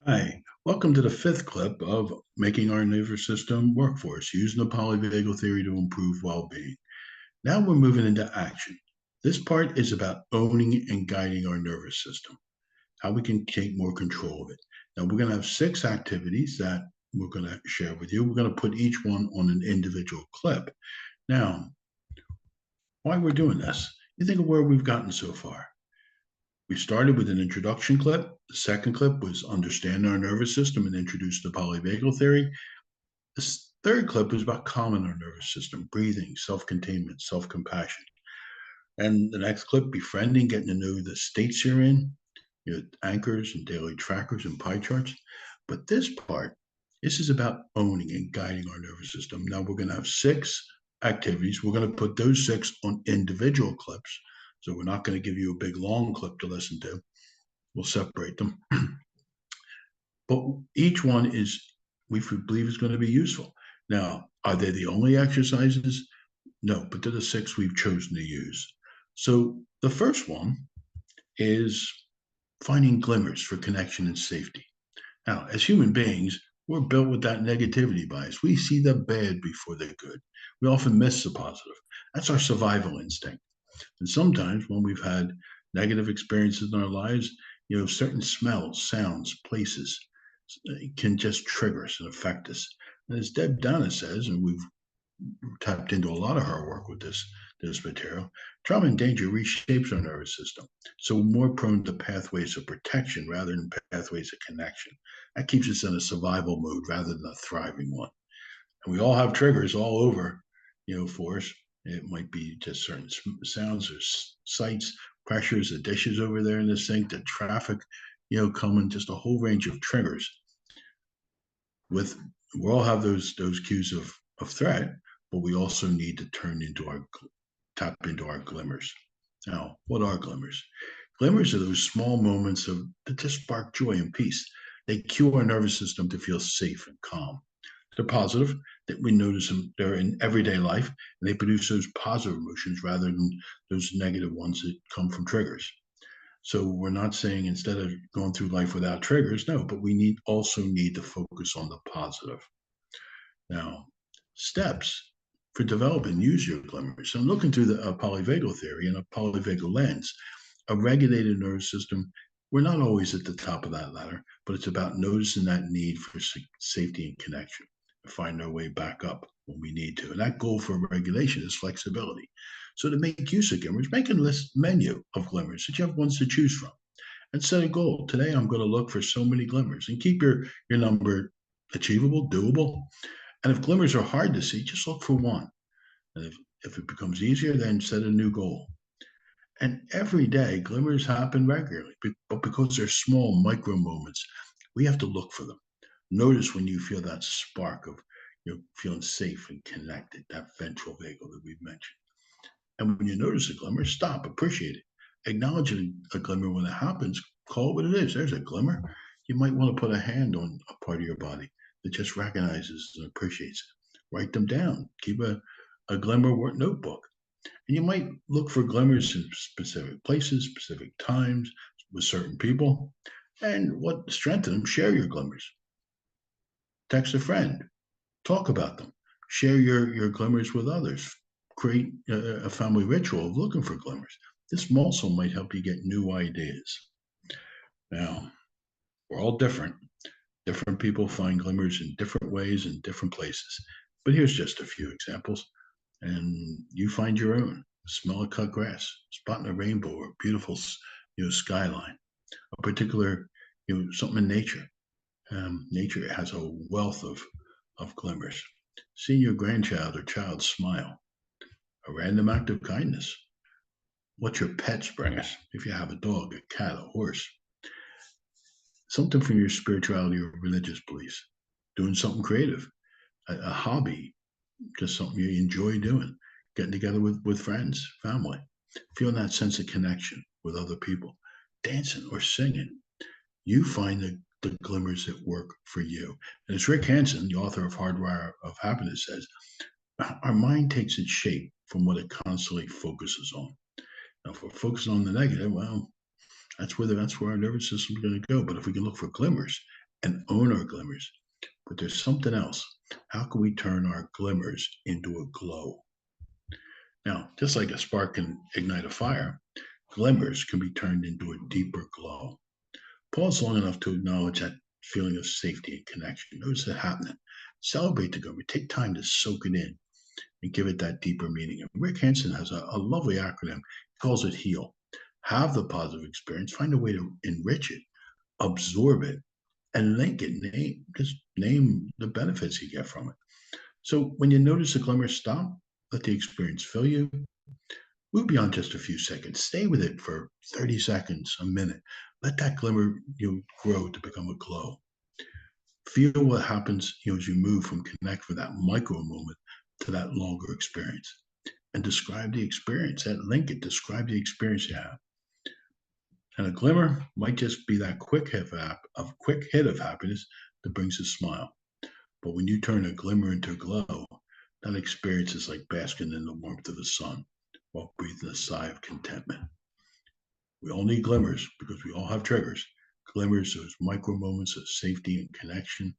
Hi, welcome to the fifth clip of Making Our Nervous System Work for Us, using the polyvagal theory to improve well-being. Now we're moving into action. This part is about owning and guiding our nervous system, how we can take more control of it. Now we're going to have 6 activities that we're going to share with you. We're going to put each one on an individual clip. Now, why we're doing this, you think of where we've gotten so far. We started with an introduction clip. The second clip was understand our nervous system and introduce the polyvagal theory. This third clip was about calming our nervous system, breathing, self-containment, self-compassion. And the next clip, befriending, getting to know the states you're in, your anchors and daily trackers and pie charts. But this part, this is about owning and guiding our nervous system. Now we're going to have 6 activities. We're going to put those 6 on individual clips. So we're not going to give you a big long clip to listen to. We'll separate them. But each one is, we believe, is going to be useful. Now, are they the only exercises? No, but they're the 6 we've chosen to use. So the first one is finding glimmers for connection and safety. Now, as human beings, we're built with that negativity bias. We see the bad before the good. We often miss the positive. That's our survival instinct. And sometimes when we've had negative experiences in our lives, certain smells, sounds, places can just trigger us and affect us. And as Deb Donna says, and we've tapped into a lot of her work with this material, trauma and danger reshapes our nervous system. So we're more prone to pathways of protection rather than pathways of connection. That keeps us in a survival mode rather than a thriving one. And we all have triggers all over, for us. It might be just certain sounds or sights, pressures, the dishes over there in the sink, the traffic, coming, just a whole range of triggers. With we all have those cues of threat, but we also need to tap into our glimmers. Now, what are glimmers? Glimmers are those small moments that just spark joy and peace. They cue our nervous system to feel safe and calm. They're positive, that we notice them, they're in everyday life, and they produce those positive emotions rather than those negative ones that come from triggers. So we're not saying instead of going through life without triggers, no, but we also need to focus on the positive. Now, steps for developing use your glimmers. So I'm looking through the polyvagal theory and a polyvagal lens. A regulated nervous system, we're not always at the top of that ladder, but it's about noticing that need for safety and connection and find our way back up when we need to. And that goal for regulation is flexibility. So to make use of glimmers, make a menu of glimmers that you have ones to choose from. And set a goal. Today I'm going to look for so many glimmers and keep your number achievable, doable. And if glimmers are hard to see, just look for one. And if it becomes easier, then set a new goal. And every day, glimmers happen regularly, but because they're small micro moments, we have to look for them. Notice when you feel that spark of feeling safe and connected, that ventral vagal that we've mentioned. And when you notice a glimmer, stop, appreciate it. Acknowledge a glimmer when it happens, call it what it is. There's a glimmer. You might want to put a hand on a part of your body that just recognizes and appreciates it. Write them down. Keep a glimmer notebook. And you might look for glimmers in specific places, specific times, with certain people. And what strengthen them, share your glimmers. Text a friend. Talk about them. Share your glimmers with others. Create a family ritual of looking for glimmers. This also might help you get new ideas. Now, we're all different. Different people find glimmers in different ways in different places. But here's just a few examples. And you find your own. Smell of cut grass, spotting a rainbow or a beautiful skyline, a particular something in nature. Nature has a wealth of glimmers. Seeing your grandchild or child smile, a random act of kindness. What your pets bring us, if you have a dog, a cat, a horse. Something from your spirituality or religious beliefs. Doing something creative, a hobby, just something you enjoy doing. Getting together with friends, family. Feeling that sense of connection with other people. Dancing or singing. You find the glimmers that work for you. And as Rick Hanson, the author of Hardwire of Happiness, says, our mind takes its shape from what it constantly focuses on. Now, if we're focusing on the negative, well, that's where our nervous system is going to go. But if we can look for glimmers and own our glimmers. But there's something else. How can we turn our glimmers into a glow? Now, just like a spark can ignite a fire, glimmers can be turned into a deeper glow. Pause long enough to acknowledge that feeling of safety and connection. Notice it happening. Celebrate the glimmer. Take time to soak it in and give it that deeper meaning. And Rick Hansen has a lovely acronym. He calls it HEAL. Have the positive experience. Find a way to enrich it, absorb it, and link it. Just name the benefits you get from it. So when you notice the glimmer, stop. Let the experience fill you. Move beyond just a few seconds. Stay with it for 30 seconds, a minute. Let that glimmer grow to become a glow. Feel what happens as you move from connect for that micro moment to that longer experience. And describe the experience, that link it, describe the experience you have. And a glimmer might just be that quick hit of happiness that brings a smile. But when you turn a glimmer into a glow, that experience is like basking in the warmth of the sun while breathing a sigh of contentment. We all need glimmers because we all have triggers. Glimmers, those micro moments of safety and connection,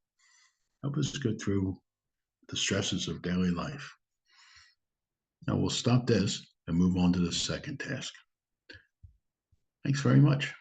help us go through the stresses of daily life. Now we'll stop this and move on to the second task. Thanks very much.